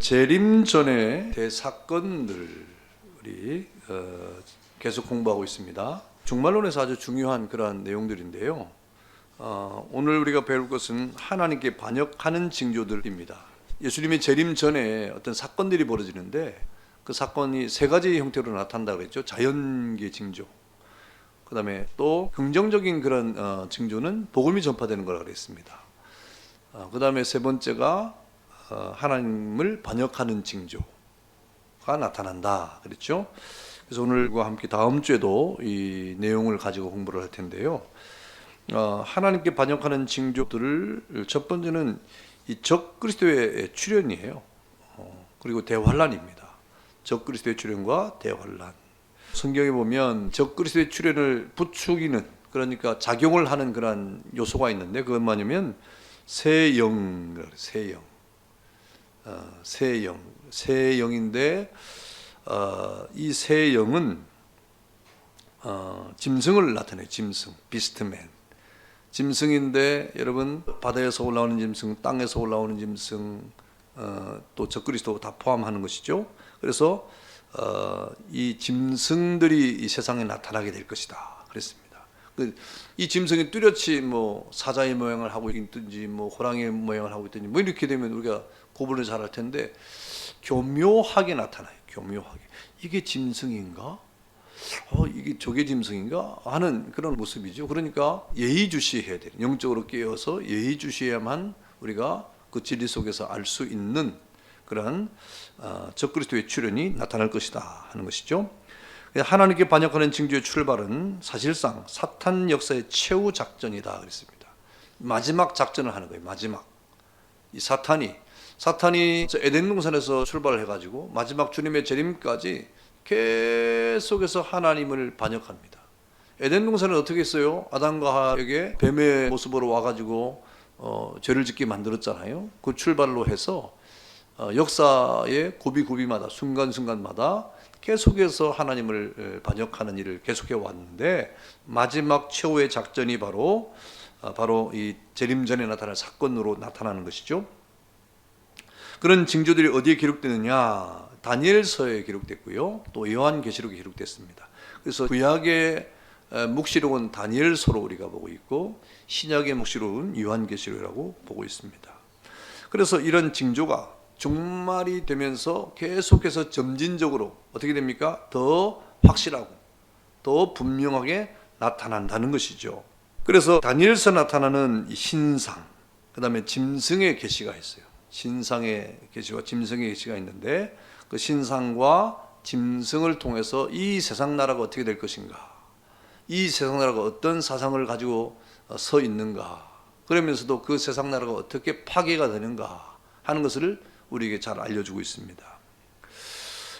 재림 전의 대사건들 우리 계속 공부하고 있습니다. 종말론에서 아주 중요한 그러한 내용들인데요. 오늘 우리가 배울 것은 하나님께 반역하는 징조들입니다. 예수님이 재림 전에 어떤 사건들이 벌어지는데 그 사건이 세 가지 형태로 나타난다고 그랬죠. 자연계 징조, 그 다음에 또 긍정적인 그런 징조는 복음이 전파되는 거라고 그랬습니다. 그 다음에 세 번째가 하나님을 반역하는 징조가 나타난다 그랬죠. 그래서 오늘과 함께 다음 주에도 이 내용을 가지고 공부를 할 텐데요. 하나님께 반역하는 징조들을 첫 번째는 이 적그리스도의 출현이에요. 그리고 대환란입니다. 적그리스도의 출현과 대환란. 성경에 보면 적그리스도의 출현을 부추기는, 그러니까 작용을 하는 그런 요소가 있는데 그건 뭐냐면 새 영, 새 영인데 이 새 영은 짐승을 나타내요. 짐승, 비스트맨. 짐승인데 여러분, 바다에서 올라오는 짐승, 땅에서 올라오는 짐승, 또 적그리스도 다 포함하는 것이죠. 그래서 이 짐승들이 이 세상에 나타나게 될 것이다 그랬습니다. 이 짐승이 뚜렷이 뭐 사자의 모양을 하고 있든지 뭐 호랑이의 모양을 하고 있든지 뭐 이렇게 되면 우리가 구분을 잘 할 텐데 교묘하게 나타나요. 교묘하게. 이게 짐승인가? 이게 저게 짐승인가? 하는 그런 모습이죠. 그러니까 예의주시해야 돼요. 영적으로 깨어서 예의주시해야만 우리가 그 진리 속에서 알 수 있는 그런 적그리스도의 출현이 나타날 것이다 하는 것이죠. 하나님께 반역하는 징조의 출발은 사실상 사탄 역사의 최후 작전이다 그랬습니다. 마지막 작전을 하는 거예요. 마지막. 이 사탄이 에덴 동산에서 출발을 해가지고 마지막 주님의 재림까지 계속해서 하나님을 반역합니다. 에덴 동산은 어떻게 했어요? 아담과 하와에게 뱀의 모습으로 와가지고 죄를 짓게 만들었잖아요. 그 출발로 해서 역사의 고비고비마다 순간순간마다 계속해서 하나님을 반역하는 일을 계속해 왔는데 마지막 최후의 작전이 바로 이 재림 전에 나타날 사건으로 나타나는 것이죠. 그런 징조들이 어디에 기록되느냐? 다니엘서에 기록됐고요. 또 요한계시록에 기록됐습니다. 그래서 구약의 묵시록은 다니엘서로 우리가 보고 있고 신약의 묵시록은 요한계시록이라고 보고 있습니다. 그래서 이런 징조가 종말이 되면서 계속해서 점진적으로 어떻게 됩니까? 더 확실하고 더 분명하게 나타난다는 것이죠. 그래서 다니엘서 나타나는 이 신상, 그 다음에 짐승의 계시가 있어요. 신상의 계시와 짐승의 계시가 있는데 그 신상과 짐승을 통해서 이 세상 나라가 어떻게 될 것인가, 이 세상 나라가 어떤 사상을 가지고 서 있는가, 그러면서도 그 세상 나라가 어떻게 파괴가 되는가 하는 것을 우리에게 잘 알려주고 있습니다.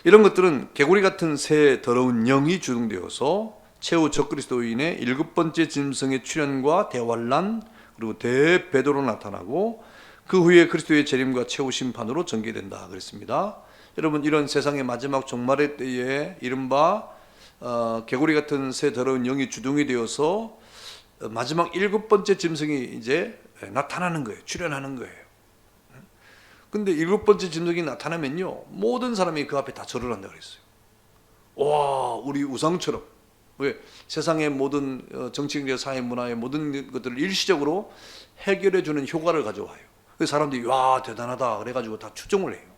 이런 것들은 개구리 같은 새 더러운 영이 주동되어서 최후 적그리스도인의 7번째 짐승의 출현과 대환란 그리고 대배도로 나타나고 그 후에 그리스도의 재림과 최후 심판으로 전개된다 그랬습니다. 여러분, 이런 세상의 마지막 종말의 때에 이른바 개구리 같은 새 더러운 영이 주동이 되어서 마지막 7번째 짐승이 이제 나타나는 거예요. 출현하는 거예요. 근데 7번째 짐승이 나타나면요, 모든 사람이 그 앞에 다 절을 한다 그랬어요. 와, 우리 우상처럼. 왜? 세상의 모든 정치적 사회 문화의 모든 것들을 일시적으로 해결해 주는 효과를 가져와요. 그래서 사람들이 와, 대단하다 그래가지고 다 추종을 해요.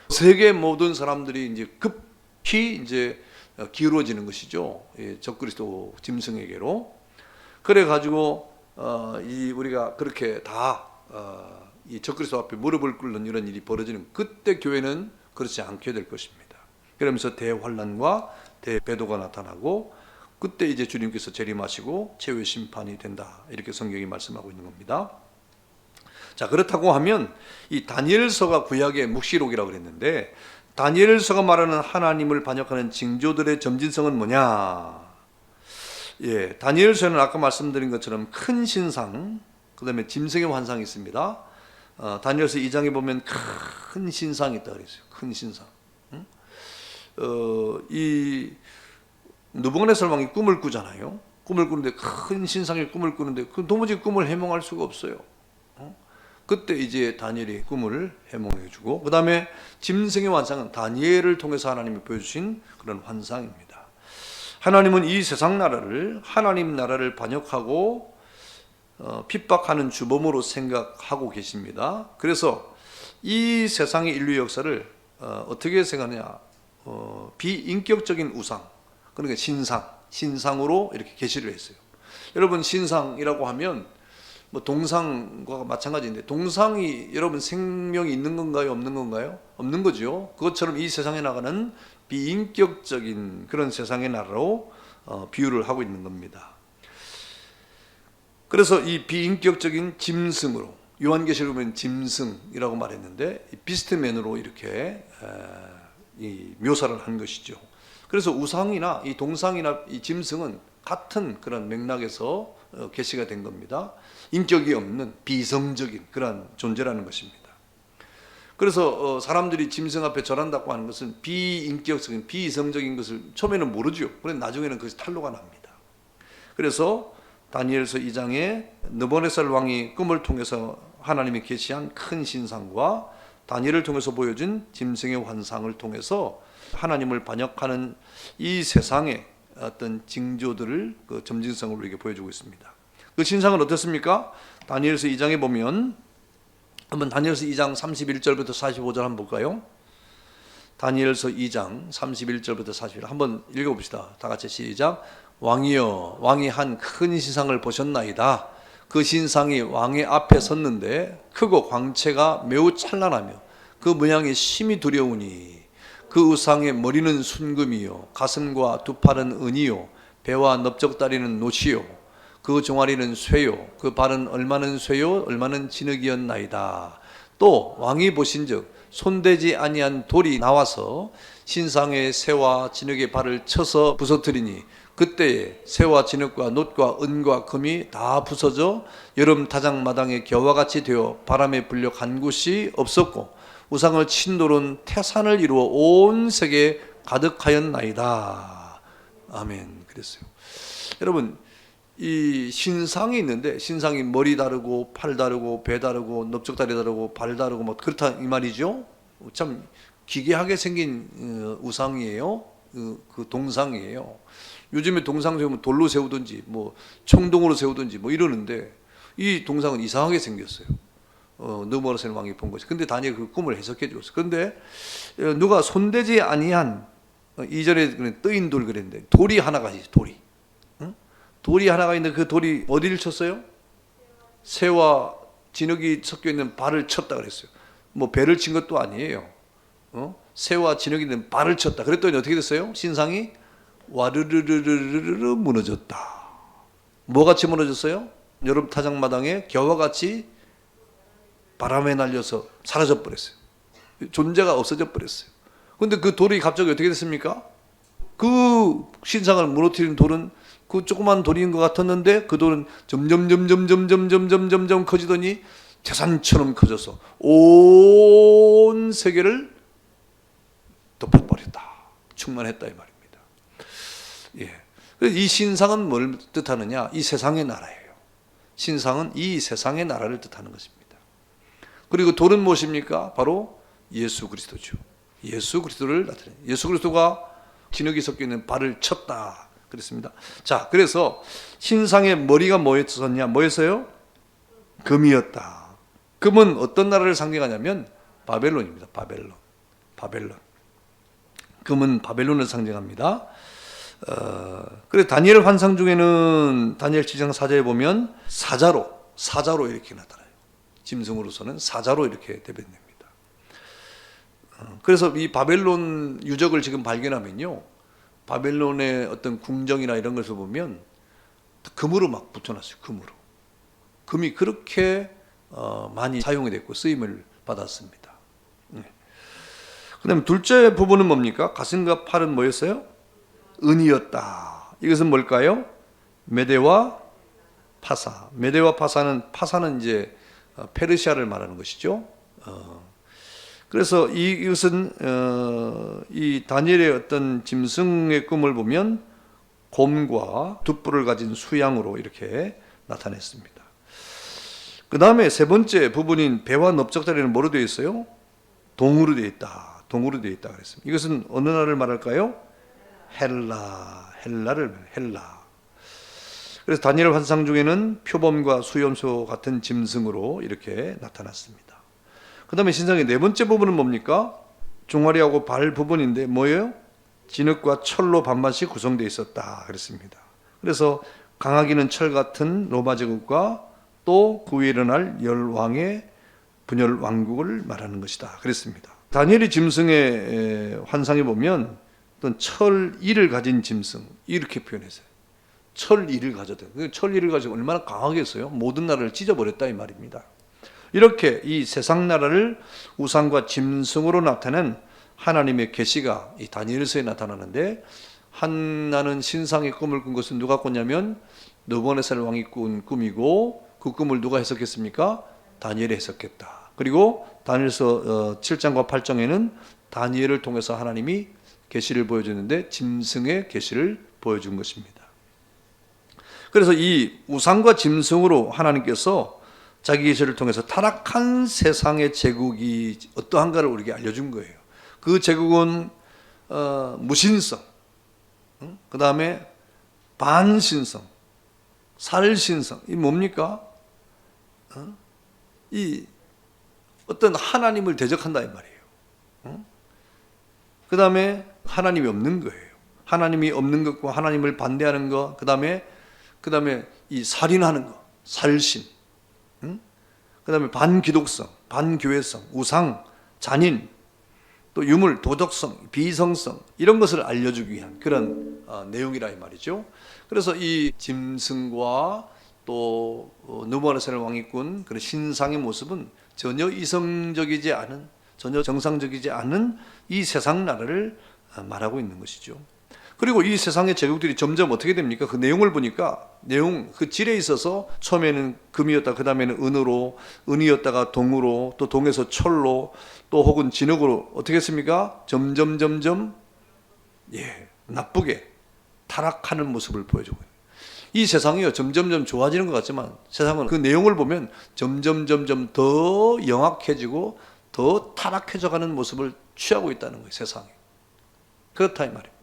세계 모든 사람들이 이제 급히 이제 기울어지는 것이죠. 적그리스도 짐승에게로. 그래가지고 우리가 그렇게 다 이 적그리스도 앞에 무릎을 꿇는 이런 일이 벌어지는, 그때 교회는 그렇지 않게 될 것입니다. 그러면서 대환란과 대배도가 나타나고 그때 이제 주님께서 재림하시고 최후의 심판이 된다, 이렇게 성경이 말씀하고 있는 겁니다. 자, 그렇다고 하면 이 다니엘서가 구약의 묵시록이라고 그랬는데 다니엘서가 말하는 하나님을 반역하는 징조들의 점진성은 뭐냐? 다니엘서는 아까 말씀드린 것처럼 큰 신상, 그 다음에 짐승의 환상이 있습니다. 다니엘서 2장에 보면 큰 신상이 있다 그랬어요. 큰 신상. 이 느부갓네살 왕이 꿈을 꾸잖아요. 꿈을 꾸는데 큰 신상의 꿈을 꾸는데 그 도무지 꿈을 해몽할 수가 없어요. 그때 이제 다니엘이 꿈을 해몽해주고, 그 다음에 짐승의 환상은 다니엘을 통해서 하나님이 보여주신 그런 환상입니다. 하나님은 이 세상 나라를 하나님 나라를 반역하고 핍박하는 주범으로 생각하고 계십니다. 그래서 이 세상의 인류 역사를 어떻게 생각하냐, 비인격적인 우상, 그러니까 신상으로 이렇게 계시를 했어요. 여러분, 신상이라고 하면 뭐 동상과 마찬가지인데, 동상이 여러분 생명이 있는 건가요, 없는 건가요? 없는 거죠. 그것처럼 이 세상에 나가는 비인격적인 그런 세상의 나라로 비유를 하고 있는 겁니다. 그래서 이 비인격적인 짐승으로, 요한계시록에 보면 짐승이라고 말했는데 비스트맨으로 이렇게 이 묘사를 한 것이죠. 그래서 우상이나 이 동상이나 이 짐승은 같은 그런 맥락에서 계시가 된 겁니다. 인격이 없는 비성적인 그런 존재라는 것입니다. 그래서 사람들이 짐승 앞에 절한다고 하는 것은 비인격적인 비이성적인 것을 처음에는 모르죠. 그런데 나중에는 그것이 탄로가 납니다. 그래서 다니엘서 2장에 느부갓네살 왕이 꿈을 통해서 하나님이 계시한 큰 신상과 다니엘을 통해서 보여준 짐승의 환상을 통해서 하나님을 반역하는 이 세상의 어떤 징조들을 그 점진성으로 우리에게 보여주고 있습니다. 그 신상은 어떻습니까? 다니엘서 2장에 보면, 한번 다니엘서 2장 31절부터 45절 한번 볼까요? 다니엘서 2장 31절부터 41절 한번 읽어봅시다. 다 같이 시작. 왕이여, 왕이 한 큰 신상을 보셨나이다. 그 신상이 왕의 앞에 섰는데 크고 광채가 매우 찬란하며 그 모양이 심히 두려우니, 그 우상의 머리는 순금이요 가슴과 두 팔은 은이요 배와 넓적다리는 노시요 그 종아리는 쇠요 그 발은 얼마는 쇠요 얼마는 진흙이었나이다. 또 왕이 보신즉 손대지 아니한 돌이 나와서 신상의 쇠와 진흙의 발을 쳐서 부서뜨리니, 그때에 쇠와 진흙과 놋과 은과 금이 다 부서져 여름 타작마당의 겨와 같이 되어 바람에 불려 간 곳이 없었고, 우상을 친 돌은 태산을 이루어 온 세계에 가득하였나이다. 아멘. 그랬어요. 여러분, 이 신상이 있는데, 신상이 머리 다르고 팔 다르고 배 다르고 넓적다리 다르고 발 다르고 뭐 그렇다 이 말이죠. 참 기괴하게 생긴 우상이에요. 그 동상이에요. 요즘에 동상 세우면 돌로 세우든지 뭐 청동으로 세우든지 뭐 이러는데, 이 동상은 이상하게 생겼어요. 느부갓네살 왕이 본 것이. 근데 다니엘 그 꿈을 해석해 줬어요. 그런데 누가 손대지 아니한, 이전에 뜨인 돌 그랬는데 돌이 하나가 있어요. 돌이. 응? 돌이 하나가 있는데 그 돌이 어디를 쳤어요? 새와 진흙이 섞여 있는 발을 쳤다 그랬어요. 뭐 배를 친 것도 아니에요. 새와 진흙이 있는 발을 쳤다. 그랬더니 어떻게 됐어요? 신상이 와르르르르르 무너졌다. 뭐같이 무너졌어요? 여름 타작마당에 겨와 같이 바람에 날려서 사라져 버렸어요. 존재가 없어져 버렸어요. 그런데 그 돌이 갑자기 어떻게 됐습니까? 그 신상을 무너뜨린 돌은 그 조그만 돌인 것 같았는데, 그 돌은 점점 커지더니 태산처럼 커져서 온 세계를 덮어버렸다. 충만했다 이 말입니다. 예. 이 신상은 뭘 뜻하느냐? 이 세상의 나라예요. 신상은 이 세상의 나라를 뜻하는 것입니다. 그리고 돌은 무엇입니까? 바로 예수 그리스도죠. 예수 그리스도를 나타내요. 예수 그리스도가 진흙이 섞여 있는 발을 쳤다 그랬습니다. 자, 그래서 신상의 머리가 뭐였었냐? 뭐였어요? 금이었다. 금은 어떤 나라를 상징하냐면 바벨론입니다. 바벨론. 금은 바벨론을 상징합니다. 그래서 다니엘 환상 중에는 다니엘 7장 4절에 보면 사자로 이렇게 나타나요. 짐승으로서는 사자로 이렇게 대변됩니다. 그래서 이 바벨론 유적을 지금 발견하면요, 바벨론의 어떤 궁정이나 이런 것을 보면 금으로 막 붙여놨어요. 금이 그렇게 많이 사용이 됐고 쓰임을 받았습니다. 그 다음에 둘째 부분은 뭡니까? 가슴과 팔은 뭐였어요? 은이었다. 이것은 뭘까요? 메대와 파사. 메대와 파사는 이제 페르시아를 말하는 것이죠. 그래서 이것은 이 다니엘의 어떤 짐승의 꿈을 보면 곰과 두 뿔을 가진 수양으로 이렇게 나타냈습니다. 그 다음에 세 번째 부분인 배와 넓적다리는 뭐로 되어 있어요? 동으로 되어 있다. 동으로 되어 있다 그랬습니다. 이것은 어느 나라를 말할까요? 헬라. 그래서 다니엘 환상 중에는 표범과 수염소 같은 짐승으로 이렇게 나타났습니다. 그 다음에 신상의 네 번째 부분은 뭡니까? 종아리하고 발 부분인데 뭐예요? 진흙과 철로 반반씩 구성되어 있었다 그랬습니다. 그래서 강하기는 철 같은 로마 제국과 또 그 위에 일어날 열왕의 분열 왕국을 말하는 것이다 그랬습니다. 다니엘이 짐승의 환상에 보면 어떤 철이를 가진 짐승 이렇게 표현했어요. 철이를 가졌다. 철이를 가지고 얼마나 강하겠어요? 모든 나라를 찢어버렸다 이 말입니다. 이렇게 이 세상 나라를 우상과 짐승으로 나타낸 하나님의 계시가 이 다니엘서에 나타나는데, 한나는 신상의 꿈을 꾼 것은 누가 꿨냐면 느부갓네살 왕이 꾼 꿈이고, 그 꿈을 누가 해석했습니까? 다니엘이 해석했다. 그리고 다니엘서 7장과 8장에는 다니엘을 통해서 하나님이 계시를 보여주는데 짐승의 계시를 보여준 것입니다. 그래서 이 우상과 짐승으로 하나님께서 자기 계시를 통해서 타락한 세상의 제국이 어떠한가를 우리에게 알려준 거예요. 그 제국은 무신성, 그 다음에 반신성, 살신성. 이 뭡니까? 이 어떤 하나님을 대적한다 이 말이에요. 그 다음에 하나님이 없는 거예요. 하나님이 없는 것과 하나님을 반대하는 것, 그 다음에 이 살인하는 것, 살신, 그 다음에 반기독성, 반교회성, 우상, 잔인, 또 유물, 도덕성, 비성성, 이런 것을 알려주기 위한 그런 내용이라 이 말이죠. 그래서 이 짐승과 또 느부갓네살 왕이 꾼 그런 신상의 모습은 전혀 이성적이지 않은, 전혀 정상적이지 않은 이 세상 나라를 말하고 있는 것이죠. 그리고 이 세상의 제국들이 점점 어떻게 됩니까? 그 내용을 보니까 그 질에 있어서 처음에는 금이었다, 그 다음에는 은으로, 은이었다가 동으로, 또 동에서 철로, 또 혹은 진흙으로 어떻게 했습니까? 점점 나쁘게 타락하는 모습을 보여주고 있는. 이 세상이요 점점 좋아지는 것 같지만 세상은 그 내용을 보면 점점 더 영악해지고 더 타락해져가는 모습을 취하고 있다는 거예요. 세상이 그렇다 이 말입니다.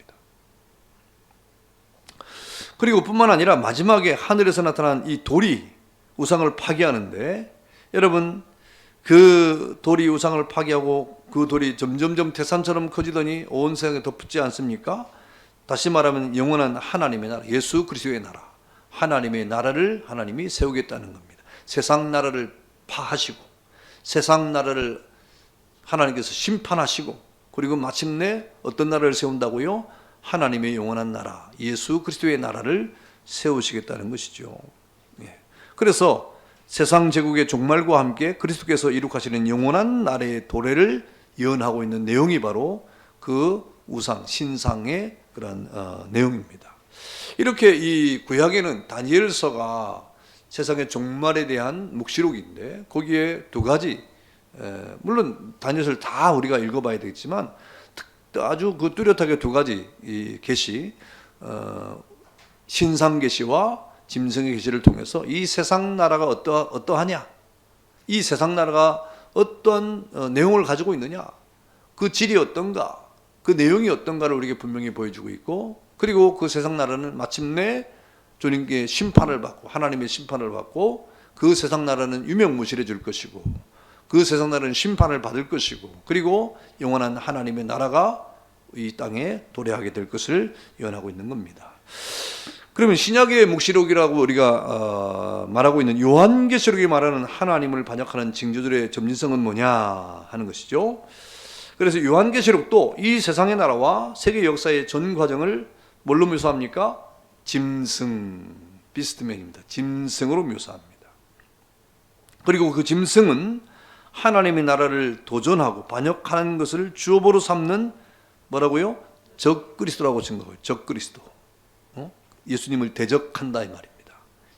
그리고 뿐만 아니라 마지막에 하늘에서 나타난 이 돌이 우상을 파괴하는데, 여러분 그 돌이 우상을 파괴하고 그 돌이 점점 태산처럼 커지더니 온 세상에 덮지 않습니까? 다시 말하면 영원한 하나님의 나라, 예수 그리스도의 나라, 하나님의 나라를 하나님이 세우겠다는 겁니다. 세상 나라를 파하시고 세상 나라를 하나님께서 심판하시고, 그리고 마침내 어떤 나라를 세운다고요? 하나님의 영원한 나라, 예수 그리스도의 나라를 세우시겠다는 것이죠. 그래서 세상 제국의 종말과 함께 그리스도께서 이룩하시는 영원한 나라의 도래를 예언하고 있는 내용이 바로 그 우상, 신상의 그런 내용입니다. 이렇게 이 구약에는 다니엘서가 세상의 종말에 대한 묵시록인데, 거기에 두 가지, 물론 다니엘서를 다 우리가 읽어봐야 되겠지만 아주 그 뚜렷하게 두 가지 이 계시, 신상 계시와 짐승의 계시를 통해서 이 세상 나라가 어떠하냐, 이 세상 나라가 어떤 내용을 가지고 있느냐, 그 질이 어떤가, 그 내용이 어떤가를 우리에게 분명히 보여주고 있고, 그리고 그 세상 나라는 마침내 주님께 심판을 받고, 하나님의 심판을 받고, 그 세상 나라는 유명무실해질 것이고, 그 세상 나라는 심판을 받을 것이고, 그리고 영원한 하나님의 나라가 이 땅에 도래하게 될 것을 예언하고 있는 겁니다. 그러면 신약의 묵시록이라고 우리가 말하고 있는 요한계시록이 말하는 하나님을 반역하는 징조들의 점진성은 뭐냐 하는 것이죠. 그래서 요한계시록도 이 세상의 나라와 세계 역사의 전 과정을 뭘로 묘사합니까? 짐승, 비스트맨입니다. 짐승으로 묘사합니다. 그리고 그 짐승은 하나님의 나라를 도전하고 반역하는 것을 주어보로 삼는 뭐라고요? 적그리스도라고 증거해요. 적그리스도. 예수님을 대적한다 이 말입니다.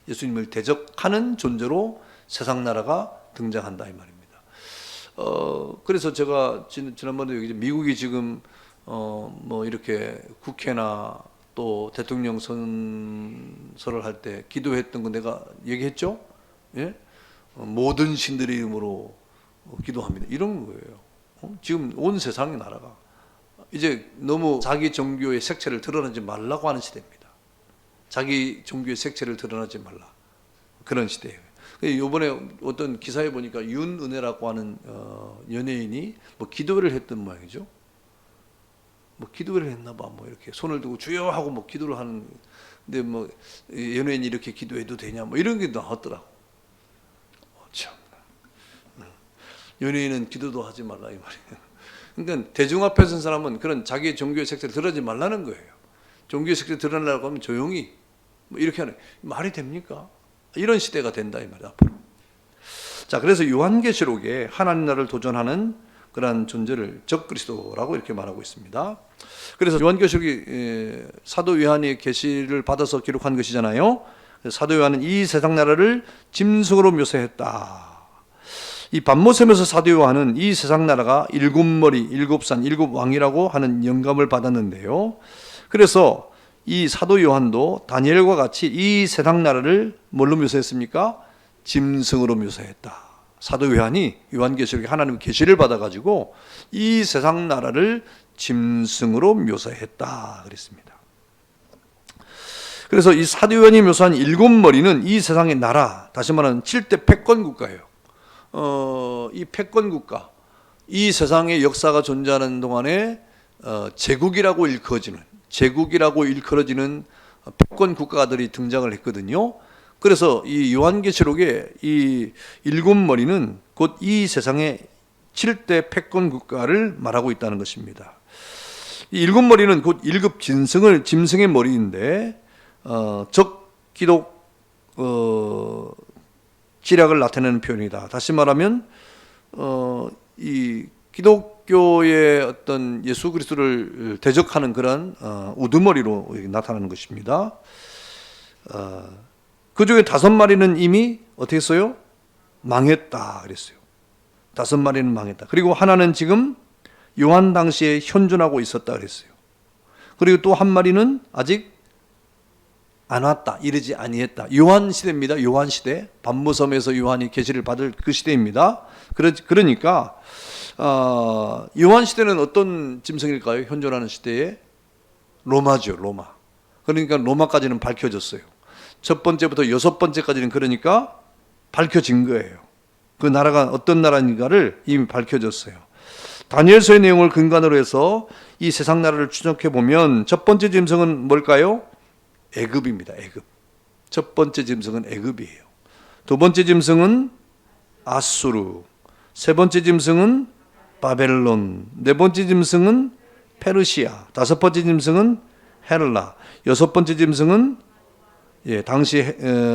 예수님을 대적하는 존재로 세상 나라가 등장한다 이 말입니다. 그래서 제가 지난번에 여기 미국이 지금 뭐 이렇게 국회나 또 대통령 선서를 할 때 기도했던 거 내가 얘기했죠? 예? 모든 신들의 이름으로 기도합니다. 이런 거예요. 지금 온 세상의 나라가 이제 너무 자기 종교의 색채를 드러내지 말라고 하는 시대입니다. 자기 종교의 색채를 드러내지 말라. 그런 시대예요. 이번에 어떤 기사에 보니까 윤은혜라고 하는 연예인이 뭐 기도를 했던 모양이죠. 뭐 기도를 했나 봐. 뭐 이렇게 손을 들고 주여 하고 뭐 기도를 하는. 근데 뭐 연예인이 이렇게 기도해도 되냐 뭐 이런 게 나왔더라고. 참. 연예인은 기도도 하지 말라 이 말이에요. 그러니까 대중 앞에 선 사람은 그런 자기의 종교의 색채를 드러내지 말라는 거예요. 종교의 색채를 드러내려고 하면 조용히 뭐 이렇게 하는 말이 됩니까? 이런 시대가 된다 이 말이야 앞으로. 자, 그래서 요한계시록에 하나님 나라를 도전하는 그러한 존재를 적그리스도라고 이렇게 말하고 있습니다. 그래서 요한계시록이 사도 요한이 계시를 받아서 기록한 것이잖아요. 사도 요한은 이 세상 나라를 짐승으로 묘사했다. 이 반모섬에서 사도 요한은 이 세상 나라가 일곱 머리, 일곱 산, 일곱 왕이라고 하는 영감을 받았는데요. 그래서 이 사도 요한도 다니엘과 같이 이 세상 나라를 뭘로 묘사했습니까? 짐승으로 묘사했다. 사도 요한이 요한계시록에 하나님 계시를 받아가지고 이 세상 나라를 짐승으로 묘사했다 그랬습니다. 그래서 이 사도 요한이 묘사한 일곱 머리는 이 세상의 나라, 다시 말하는 7대 패권 국가예요. 이 패권 국가, 이 세상의 역사가 존재하는 동안에 제국이라고 일컬어지는 패권 국가들이 등장을 했거든요. 그래서 이 요한계시록의 이 일곱 머리는 곧 이 세상의 7대 패권 국가를 말하고 있다는 것입니다. 이 일곱 머리는 곧 일곱 짐승의 머리인데 적기독 지략을 나타내는 표현이다. 다시 말하면 이 기독교의 어떤 예수 그리스도를 대적하는 그런 우두머리로 나타나는 것입니다. 그 중에 5마리는 이미 어떻게 했어요? 망했다 그랬어요. 5마리는 망했다. 그리고 하나는 지금 요한 당시에 현존하고 있었다 그랬어요. 그리고 또 한 마리는 아직 안 왔다, 이르지 아니했다. 요한 시대입니다. 요한 시대. 반모섬에서 요한이 계시를 받을 그 시대입니다. 그러니까 요한 시대는 어떤 짐승일까요? 현존하는 시대에 로마죠, 로마. 그러니까 로마까지는 밝혀졌어요. 첫 번째부터 6번째까지는 그러니까 밝혀진 거예요. 그 나라가 어떤 나라인가를 이미 밝혀졌어요. 다니엘서의 내용을 근간으로 해서 이 세상 나라를 추적해 보면 첫 번째 짐승은 뭘까요? 애굽입니다. 애굽. 첫 번째 짐승은 애굽이에요. 두 번째 짐승은 아수르. 세 번째 짐승은 바벨론. 네 번째 짐승은 페르시아. 다섯 번째 짐승은 헬라. 여섯 번째 짐승은 당시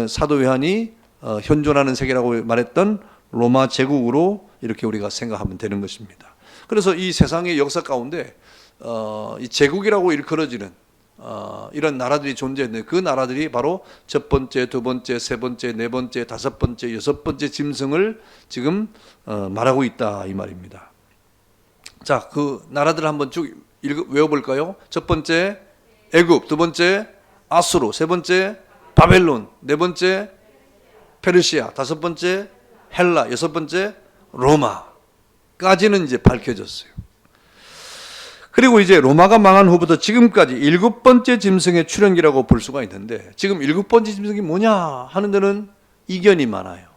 사도 요한이 현존하는 세계라고 말했던 로마 제국으로 이렇게 우리가 생각하면 되는 것입니다. 그래서 이 세상의 역사 가운데 이 제국이라고 일컬어지는 이런 나라들이 존재했는데 그 나라들이 바로 첫 번째, 두 번째, 세 번째, 네 번째, 다섯 번째, 여섯 번째 짐승을 지금 말하고 있다 이 말입니다. 자, 그 나라들을 한번 쭉 외워볼까요? 첫 번째 애굽, 두 번째 아수르, 세 번째 바벨론, 네 번째 페르시아, 다섯 번째 헬라, 여섯 번째 로마까지는 이제 밝혀졌어요. 그리고 이제 로마가 망한 후부터 지금까지 7번째 짐승의 출현기라고 볼 수가 있는데 지금 7번째 짐승이 뭐냐 하는 데는 이견이 많아요.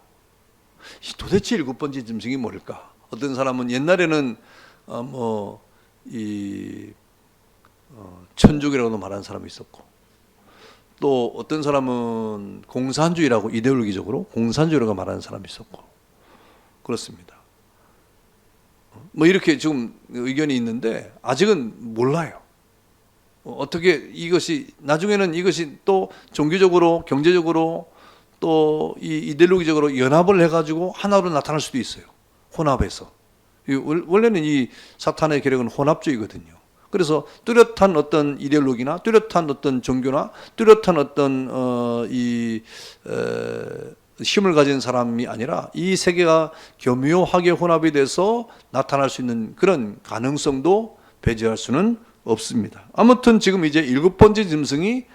도대체 7번째 짐승이 뭘까? 어떤 사람은 옛날에는 천족이라고도 말하는 사람이 있었고 또 어떤 사람은 공산주의라고 이데올로기적으로 공산주의라고 말하는 사람이 있었고 그렇습니다. 이렇게 지금 의견이 있는데 아직은 몰라요. 어떻게 이것이 나중에는 이것이 또 종교적으로 경제적으로 또 이데올로기적으로 연합을 해가지고 하나로 나타날 수도 있어요. 혼합해서. 원래는 이 사탄의 계략은 혼합주의거든요. 그래서 뚜렷한 어떤 이데올로기나 뚜렷한 어떤 종교나 뚜렷한 어떤 힘을 가진 사람이 아니라 이 세계가 교묘하게 혼합이 돼서 나타날 수 있는 그런 가능성도 배제할 수는 없습니다. 아무튼 지금 이제 7번째 짐승이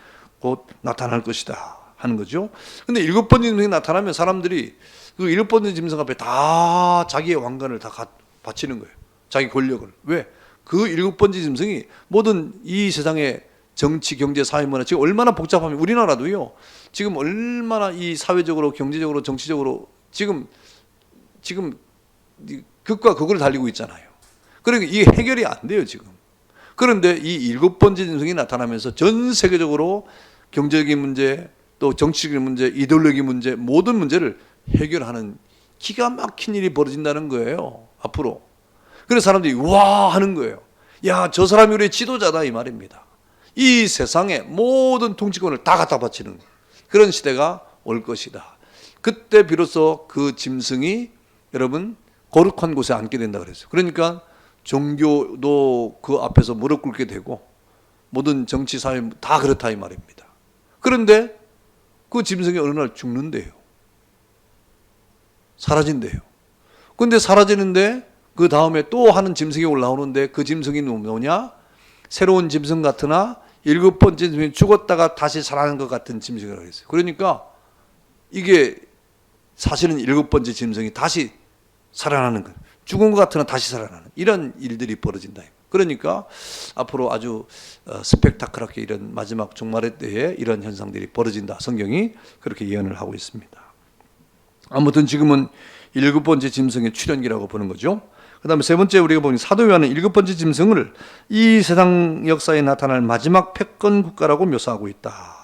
곧 나타날 것이다 하는 거죠. 근데 7번째 짐승이 나타나면 사람들이 그 일곱 번째 짐승 앞에 다 자기의 왕관을 다 바치는 거예요. 자기 권력을. 왜? 그 일곱 번째 짐승이 모든 이 세상의 정치, 경제, 사회, 문화 지금 얼마나 복잡하면 우리나라도요. 지금 얼마나 이 사회적으로, 경제적으로, 정치적으로 지금 극과 극을 달리고 있잖아요. 그러니까 이게 해결이 안 돼요 지금. 그런데 이 일곱 번째 짐승이 나타나면서 전 세계적으로 경제적인 문제, 또 정치적인 문제, 이데올로기 문제, 모든 문제를 해결하는 기가 막힌 일이 벌어진다는 거예요 앞으로. 그래서 사람들이 와 하는 거예요. 야, 저 사람이 우리의 지도자다 이 말입니다. 이 세상의 모든 통치권을 다 갖다 바치는 그런 시대가 올 것이다. 그때 비로소 그 짐승이 여러분 거룩한 곳에 앉게 된다 그랬어요. 그러니까 종교도 그 앞에서 무릎 꿇게 되고 모든 정치 사회 다 그렇다 이 말입니다. 그런데 그 짐승이 어느 날 죽는데요. 사라진대요. 근데 사라지는데 그 다음에 또 하는 짐승이 올라오는데 그 짐승이 뭐냐? 새로운 짐승 같으나 일곱 번째 짐승이 죽었다가 다시 살아나는 것 같은 짐승이라고 했어요. 그러니까 이게 사실은 일곱 번째 짐승이 다시 살아나는 거예요. 죽은 것 같으나 다시 살아나는 이런 일들이 벌어진다. 그러니까 앞으로 아주 스펙타클하게 이런 마지막 종말의 때에 이런 현상들이 벌어진다. 성경이 그렇게 예언을 하고 있습니다. 아무튼 지금은 일곱 번째 짐승의 출현기라고 보는 거죠. 그 다음에 세 번째 우리가 보니 사도 요한은 일곱 번째 짐승을 이 세상 역사에 나타날 마지막 패권 국가라고 묘사하고 있다.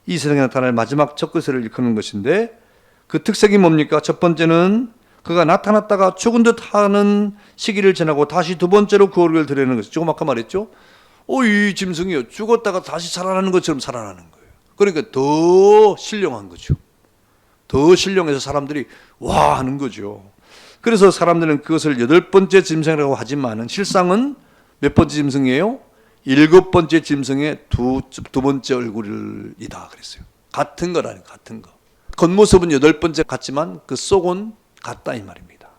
이 세상에 나타날 마지막 적그리스도를 일컫는 것인데 그 특색이 뭡니까? 첫 번째는 그가 나타났다가 죽은 듯 하는 시기를 지나고 다시 두 번째로 그 얼굴을 드러내는 것이죠. 조금 아까 말했죠. 이 짐승이요. 죽었다가 다시 살아나는 것처럼 살아나는 거예요. 그러니까 더 신령한 거죠. 더 신령해서 사람들이 와 하는 거죠. 그래서 사람들은 그것을 여덟 번째 짐승이라고 하지만은 실상은 몇 번째 짐승이에요? 일곱 번째 짐승의 두 번째 얼굴이다 그랬어요. 같은 거라는 같은 거. 겉모습은 여덟 번째 같지만 그 속은 같다 이 말입니다.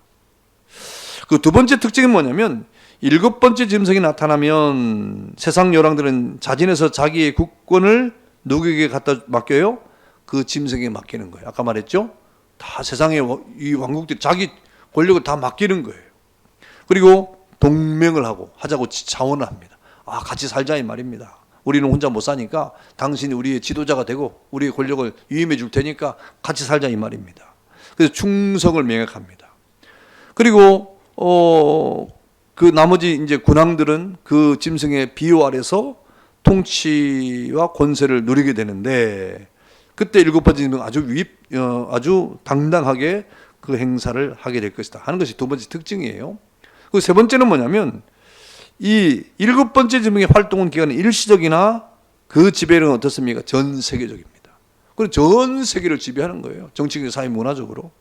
그 두 번째 특징이 뭐냐면 일곱 번째 짐승이 나타나면 세상 요랑들은 자진해서 자기의 국권을 누구에게 갖다 맡겨요? 그 짐승에게 맡기는 거예요. 아까 말했죠? 다 세상의 이 왕국들이 자기 권력을 다 맡기는 거예요. 그리고 동맹을 하자고 자원을 합니다. 같이 살자 이 말입니다. 우리는 혼자 못 사니까 당신이 우리의 지도자가 되고 우리의 권력을 위임해 줄 테니까 같이 살자 이 말입니다. 그래서 충성을 명확합니다. 그리고 그 나머지 이제 군왕들은 그 짐승의 비호 아래서 통치와 권세를 누리게 되는데 그때 일곱 번째 짐승은 아주 당당하게 그 행사를 하게 될 것이다 하는 것이 두 번째 특징이에요. 그 세 번째는 뭐냐면 이 일곱 번째 짐승의 활동은 기간은 일시적이나 그 지배력은 어떻습니까? 전 세계적입니다. 그리고 전 세계를 지배하는 거예요. 정치적, 사회, 문화적으로.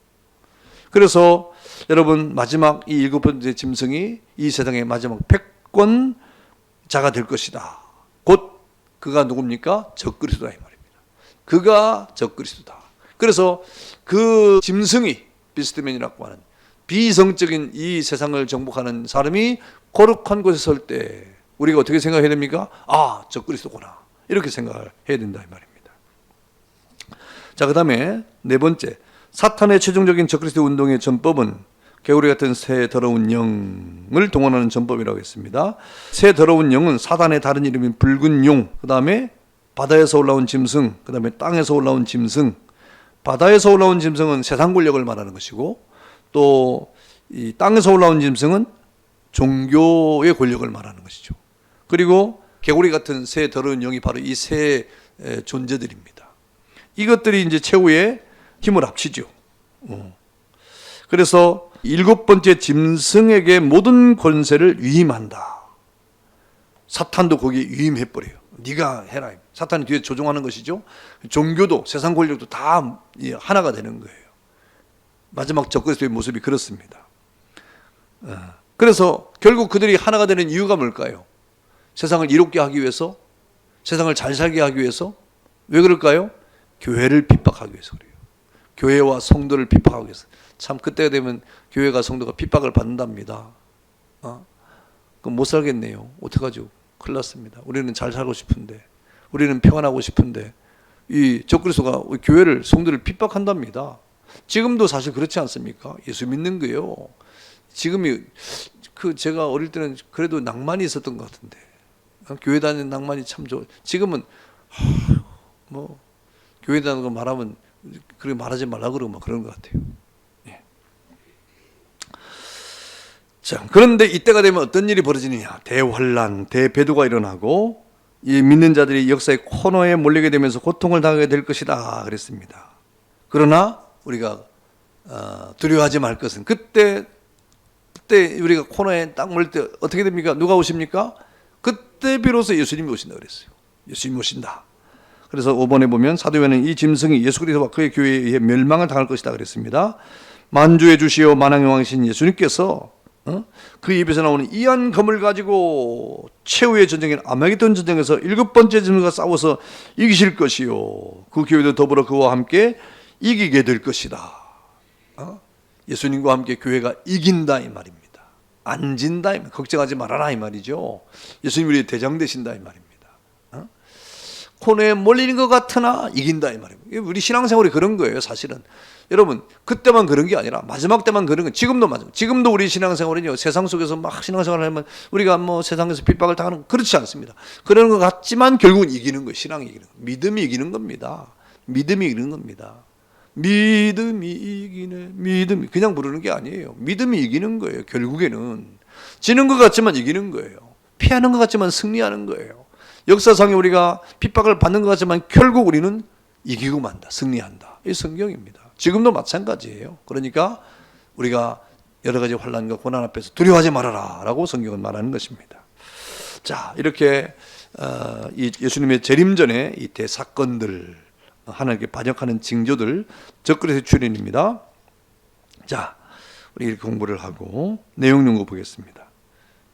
그래서 여러분 마지막 이 일곱 번째 짐승이 이 세상의 마지막 패권자가 될 것이다. 곧 그가 누굽니까? 적그리스도다 이 말입니다. 그가 적그리스도다. 그래서 그 짐승이 비스트맨이라고 하는 비성적인 이 세상을 정복하는 사람이 거룩한 곳에 설 때 우리가 어떻게 생각해야 됩니까? 적그리스도구나. 이렇게 생각을 해야 된다 이 말입니다. 자, 그 다음에 네 번째, 사탄의 최종적인 적그리스도 운동의 전법은 개구리 같은 새 더러운 영을 동원하는 전법이라고 했습니다. 새 더러운 영은 사단의 다른 이름인 붉은 용, 그 다음에 바다에서 올라온 짐승, 그 다음에 땅에서 올라온 짐승. 바다에서 올라온 짐승은 세상 권력을 말하는 것이고 또 이 땅에서 올라온 짐승은 종교의 권력을 말하는 것이죠. 그리고 개구리 같은 새 더러운 영이 바로 이 새 존재들입니다. 이것들이 이제 최후의 힘을 합치죠. 그래서 일곱 번째 짐승에게 모든 권세를 위임한다. 사탄도 거기에 위임해버려요. 네가 해라. 사탄이 뒤에 조종하는 것이죠. 종교도 세상 권력도 다 하나가 되는 거예요. 마지막 적그리스도의 모습이 그렇습니다. 그래서 결국 그들이 하나가 되는 이유가 뭘까요? 세상을 이롭게 하기 위해서, 세상을 잘 살게 하기 위해서. 왜 그럴까요? 교회를 핍박하기 위해서 그래요. 교회와 성도를 핍박하기 위해서. 참 그때가 되면 교회가 성도가 핍박을 받는답니다. 그럼 못 살겠네요. 어떡하죠? 큰일 났습니다. 우리는 잘 살고 싶은데, 우리는 평안하고 싶은데 이 적그리스도가 교회를, 성도를 핍박한답니다. 지금도 사실 그렇지 않습니까? 예수 믿는 거예요. 지금이 제가 어릴 때는 그래도 낭만이 있었던 것 같은데, 교회 다니는 낭만이 참 좋아. 지금은 뭐 교회 다니는 거 말하면 그렇게 말하지 말라 그러고 막 그런 것 같아요. 예. 자, 그런데 이때가 되면 어떤 일이 벌어지느냐? 대환란, 대배도가 일어나고 이 믿는 자들이 역사의 코너에 몰리게 되면서 고통을 당하게 될 것이다 그랬습니다. 그러나 우리가 두려워하지 말 것은 그때 우리가 코너에 딱 몰릴 때 어떻게 됩니까? 누가 오십니까? 그때 비로소 예수님이 오신다 그랬어요. 예수님이 오신다. 그래서 5번에 보면 사도요한은 이 짐승이 예수 그리스도와 그의 교회에 의해 멸망을 당할 것이다 그랬습니다. 만주의 주시오 만왕의 왕이신 예수님께서 그 입에서 나오는 이한 검을 가지고 최후의 전쟁인 아마겟돈 전쟁에서 7번째 짐승과 싸워서 이기실 것이요 그 교회도 더불어 그와 함께 이기게 될 것이다. 예수님과 함께 교회가 이긴다 이 말입니다. 안 진다 이 말, 걱정하지 말아라 이 말이죠. 예수님이 우리의 대장 되신다 이 말입니다. 코너에 몰리는 것 같으나 이긴다 이 말입니다. 우리 신앙생활이 그런 거예요. 사실은 여러분 그때만 그런 게 아니라 마지막 때만 그런 건 지금도 마지막. 지금도 우리 신앙생활은요 세상 속에서 막 신앙생활을 하면 우리가 뭐 세상에서 핍박을 당하는 그렇지 않습니다. 그런 것 같지만 결국은 이기는 거예요. 신앙이 이기는 거예요. 믿음이 이기는 겁니다. 믿음이 이기는 겁니다. 믿음이 이기네. 믿음이 그냥 부르는 게 아니에요. 믿음이 이기는 거예요. 결국에는 지는 것 같지만 이기는 거예요. 피하는 것 같지만 승리하는 거예요. 역사상에 우리가 핍박을 받는 것 같지만 결국 우리는 이기고 만다. 승리한다. 이 성경입니다. 지금도 마찬가지예요. 그러니까 우리가 여러 가지 환난과 고난 앞에서 두려워하지 말아라 라고 성경은 말하는 것입니다. 자, 이렇게 이 예수님의 재림 전에 이 대사건들 하나님께 반역하는 징조들 적그리스도의 출현입니다. 자, 우리 이렇게 공부를 하고 내용 연구 보겠습니다.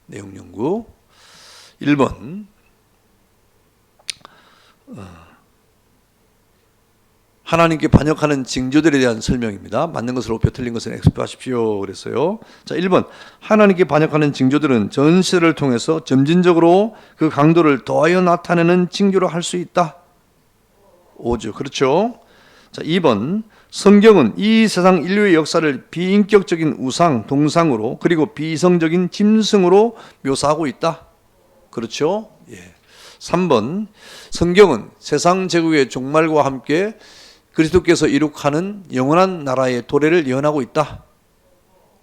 내용 연구 1번 하나님께 반역하는 징조들에 대한 설명입니다. 맞는 것을 엎여 틀린 것은 엑스표하십시오 그랬어요. 자, 1번 하나님께 반역하는 징조들은 전 시대를 통해서 점진적으로 그 강도를 더하여 나타내는 징조로 할 수 있다. 5죠. 그렇죠. 자, 2번 성경은 이 세상 인류의 역사를 비인격적인 우상, 동상으로 그리고 비이성적인 짐승으로 묘사하고 있다. 그렇죠. 예. 3번 성경은 세상 제국의 종말과 함께 그리스도께서 이룩하는 영원한 나라의 도래를 예언하고 있다.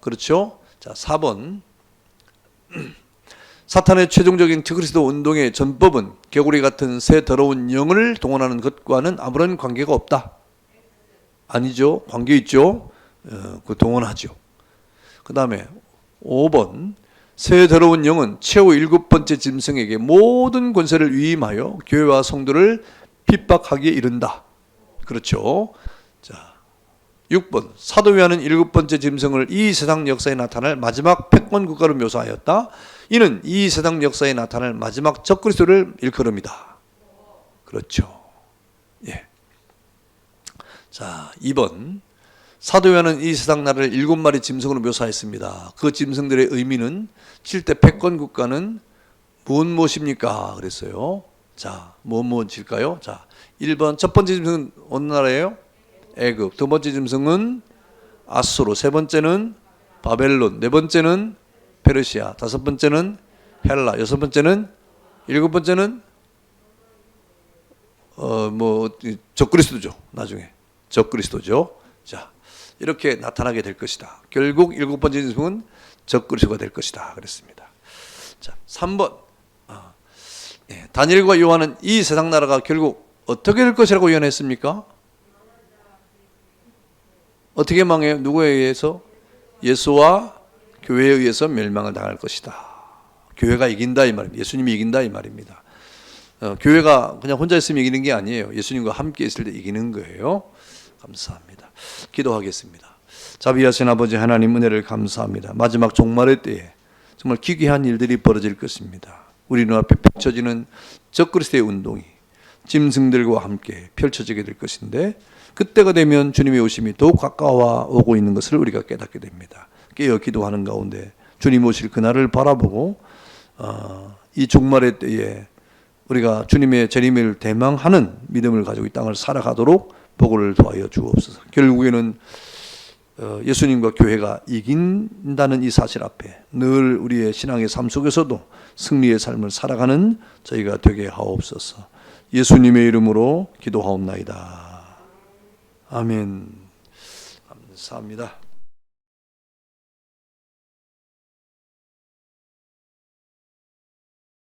그렇죠. 자, 4번 사탄의 최종적인 그리스도 운동의 전법은 개구리 같은 새 더러운 영을 동원하는 것과는 아무런 관계가 없다. 아니죠. 관계 있죠. 그 동원하죠. 그 다음에 5번 새 더러운 영은 최후 7번째 짐승에게 모든 권세를 위임하여 교회와 성도를 핍박하기에 이른다. 그렇죠. 자, 6번 사도 요한은 7번째 짐승을 이 세상 역사에 나타날 마지막 패권 국가로 묘사하였다. 이는 이 세상 역사에 나타날 마지막 적그리스도를 일컬음이다. 그렇죠. 예. 자, 2번 사도 요한은 이 세상 나라를 7마리 짐승으로 묘사했습니다. 그 짐승들의 의미는 7대 패권 국가는 무엇입니까? 그랬어요. 자, 무엇일까요? 자, 1번 첫 번째 짐승은 어느 나라예요? 애굽. 두 번째 짐승은 아수르. 세 번째는 바벨론. 네 번째는 페르시아. 다섯 번째는 헬라. 여섯 번째는 일곱 번째는 적그리스도죠. 나중에 적그리스도죠. 자, 이렇게 나타나게 될 것이다. 결국 7번째 짐승은 적그리스도가 될 것이다. 그랬습니다. 자, 3번 다니엘과 요한은 이 세상 나라가 결국 어떻게 될 것이라고 예언했습니까? 어떻게 망해요? 누구에 의해서? 예수와 교회에 의해서 멸망을 당할 것이다. 교회가 이긴다 이 말입니다. 예수님이 이긴다 이 말입니다. 교회가 그냥 혼자 있으면 이기는 게 아니에요. 예수님과 함께 있을 때 이기는 거예요. 감사합니다. 기도하겠습니다. 자비하신 아버지 하나님 은혜를 감사합니다. 마지막 종말의 때에 정말 기괴한 일들이 벌어질 것입니다. 우리 눈앞에 펼쳐지는 적그리스도의 운동이 짐승들과 함께 펼쳐지게 될 것인데 그때가 되면 주님의 오심이 더욱 가까워 오고 있는 것을 우리가 깨닫게 됩니다. 깨어 기도하는 가운데 주님 오실 그날을 바라보고 이 종말의 때에 우리가 주님의 재림을 대망하는 믿음을 가지고 이 땅을 살아가도록 복을 더하여 주옵소서. 결국에는 예수님과 교회가 이긴다는 이 사실 앞에 늘 우리의 신앙의 삶 속에서도 승리의 삶을 살아가는 저희가 되게 하옵소서. 예수님의 이름으로 기도하옵나이다. 아멘. 감사합니다.